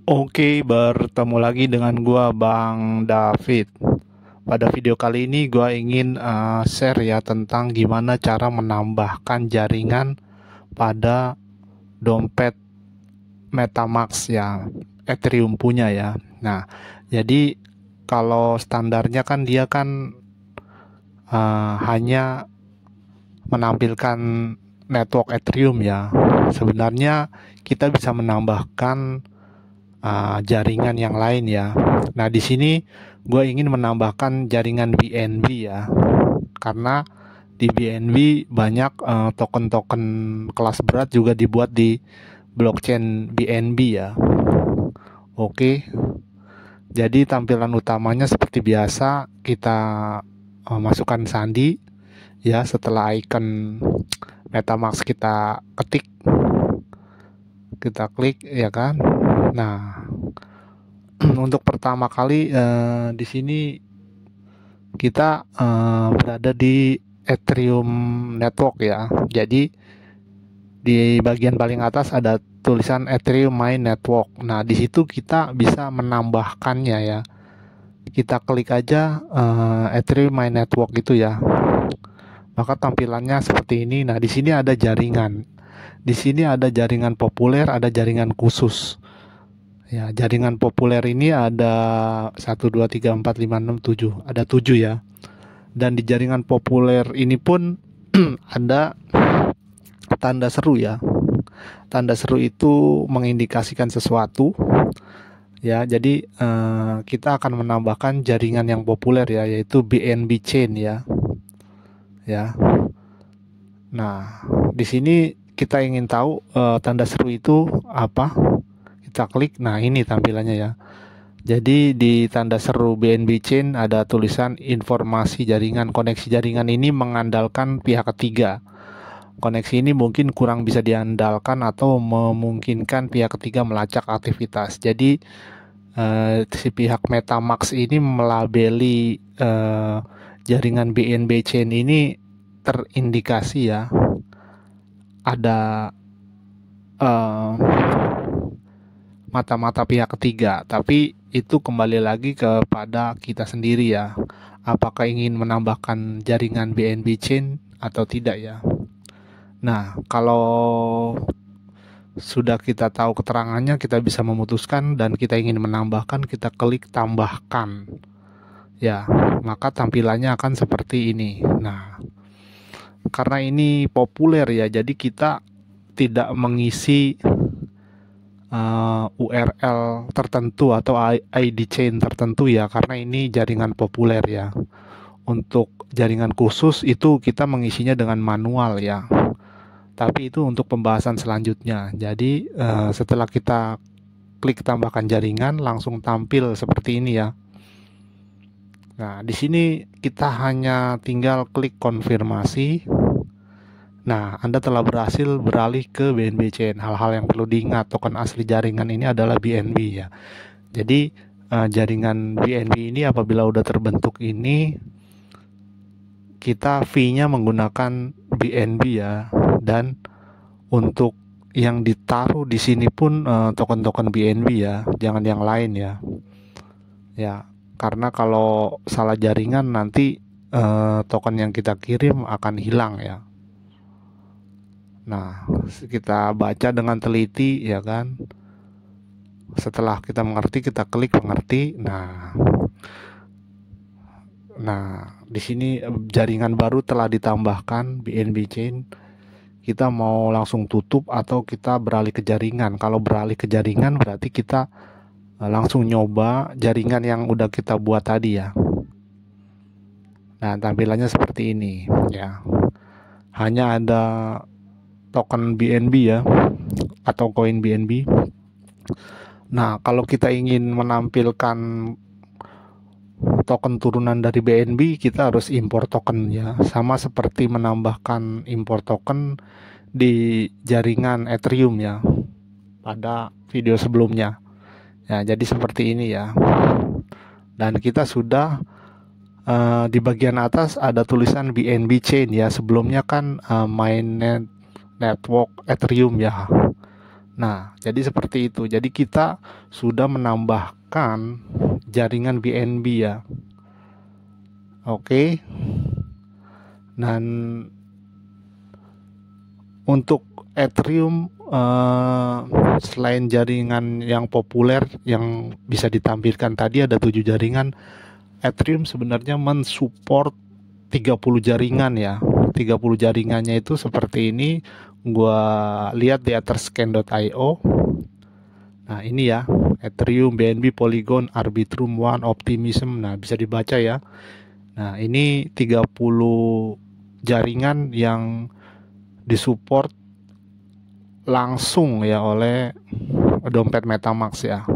Oke, bertemu lagi dengan gua Bang David. Pada video kali ini gua ingin share ya tentang gimana cara menambahkan jaringan pada dompet MetaMask ya, Ethereum punya ya. Nah, jadi kalau standarnya kan dia kan hanya menampilkan network Ethereum ya. Sebenarnya kita bisa menambahkan jaringan yang lain ya. Nah, di sini gue ingin menambahkan jaringan BNB ya, karena di BNB banyak token-token kelas berat juga dibuat di blockchain BNB ya. Oke, jadi tampilan utamanya seperti biasa kita masukkan sandi ya. Setelah icon MetaMask kita klik ya kan. Nah, untuk pertama kali di sini kita berada di Ethereum Network ya. Jadi di bagian paling atas ada tulisan Ethereum My Network. Nah, di situ kita bisa menambahkannya ya. Kita klik aja Ethereum My Network itu ya. Maka tampilannya seperti ini. Nah, di sini ada jaringan. Di sini ada jaringan populer, ada jaringan khusus. Ya, jaringan populer ini ada 1, 2, 3, 4, 5, 6, 7. Ada 7 ya. Dan di jaringan populer ini pun ada tanda seru ya. Tanda seru itu mengindikasikan sesuatu ya. Jadi kita akan menambahkan jaringan yang populer ya, yaitu BNB chain ya. Ya. Nah, di sini kita ingin tahu tanda seru itu apa. Kita klik. Nah, ini tampilannya ya. Jadi di tanda seru BNB Chain ada tulisan informasi jaringan. Koneksi jaringan ini mengandalkan pihak ketiga. Koneksi ini mungkin kurang bisa diandalkan atau memungkinkan pihak ketiga melacak aktivitas. Jadi si pihak MetaMask ini melabeli jaringan BNB Chain ini terindikasi ya ada mata-mata pihak ketiga, tapi itu kembali lagi kepada kita sendiri ya, apakah ingin menambahkan jaringan BNB chain atau tidak ya. Nah, kalau sudah kita tahu keterangannya, kita bisa memutuskan dan kita ingin menambahkan, kita klik tambahkan ya, maka tampilannya akan seperti ini. Nah, karena ini populer ya, jadi kita tidak mengisi URL tertentu atau ID chain tertentu ya, karena ini jaringan populer ya. Untuk jaringan khusus itu kita mengisinya dengan manual ya, tapi itu untuk pembahasan selanjutnya. Jadi setelah kita klik tambahkan jaringan, langsung tampil seperti ini ya. Nah, di sini kita hanya tinggal klik konfirmasi. Nah, Anda telah berhasil beralih ke BNB Chain. Hal-hal yang perlu diingat, token asli jaringan ini adalah BNB ya. Jadi jaringan BNB ini apabila udah terbentuk ini, kita fee-nya menggunakan BNB ya. Dan untuk yang ditaruh di sini pun token-token BNB ya, jangan yang lain ya. Ya, karena kalau salah jaringan nanti token yang kita kirim akan hilang ya. Nah, kita baca dengan teliti ya kan. Setelah kita mengerti, kita klik mengerti. Nah, di sini jaringan baru telah ditambahkan BNB chain. Kita mau langsung tutup atau kita beralih ke jaringan. Kalau beralih ke jaringan berarti kita langsung nyoba jaringan yang udah kita buat tadi ya. Nah, tampilannya seperti ini ya. Hanya ada token BNB ya, atau koin BNB. Nah, kalau kita ingin menampilkan token turunan dari BNB, kita harus impor token ya, sama seperti menambahkan impor token di jaringan Ethereum ya pada video sebelumnya ya. Jadi seperti ini ya. Dan kita sudah di bagian atas ada tulisan BNB chain ya. Sebelumnya kan mainnet network Ethereum ya. Nah, jadi seperti itu. Jadi kita sudah menambahkan jaringan BNB ya. Oke. Dan untuk Ethereum, selain jaringan yang populer yang bisa ditampilkan tadi ada 7 jaringan, Ethereum sebenarnya mensupport 30 jaringan ya. 30 jaringannya itu seperti ini. Gua lihat di etherscan.io. Nah, ini ya, Ethereum, BNB, Polygon, Arbitrum One, Optimism. Nah, bisa dibaca ya. Nah, ini 30 jaringan yang disupport langsung ya oleh dompet MetaMask ya.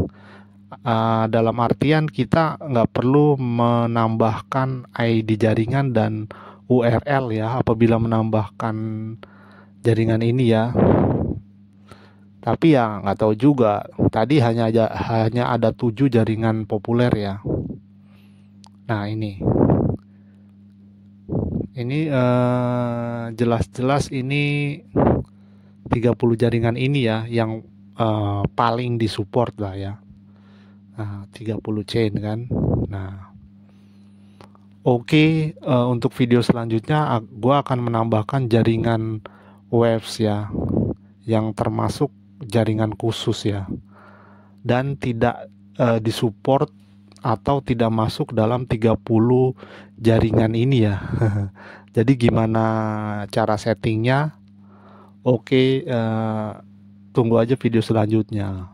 Dalam artian kita nggak perlu menambahkan ID jaringan dan URL ya apabila menambahkan jaringan ini ya. Tapi ya nggak tahu juga. Tadi hanya ada 7 jaringan populer ya. Nah, ini jelas-jelas ini 30 jaringan ini ya yang paling disupport lah ya. Nah, 30 chain kan. Nah, oke, untuk video selanjutnya gua akan menambahkan jaringan Waves ya, yang termasuk jaringan khusus ya, dan tidak disupport atau tidak masuk dalam 30 jaringan ini ya. Jadi gimana cara settingnya? Oke, tunggu aja video selanjutnya.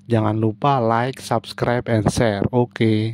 Jangan lupa like, subscribe, and share. Oke.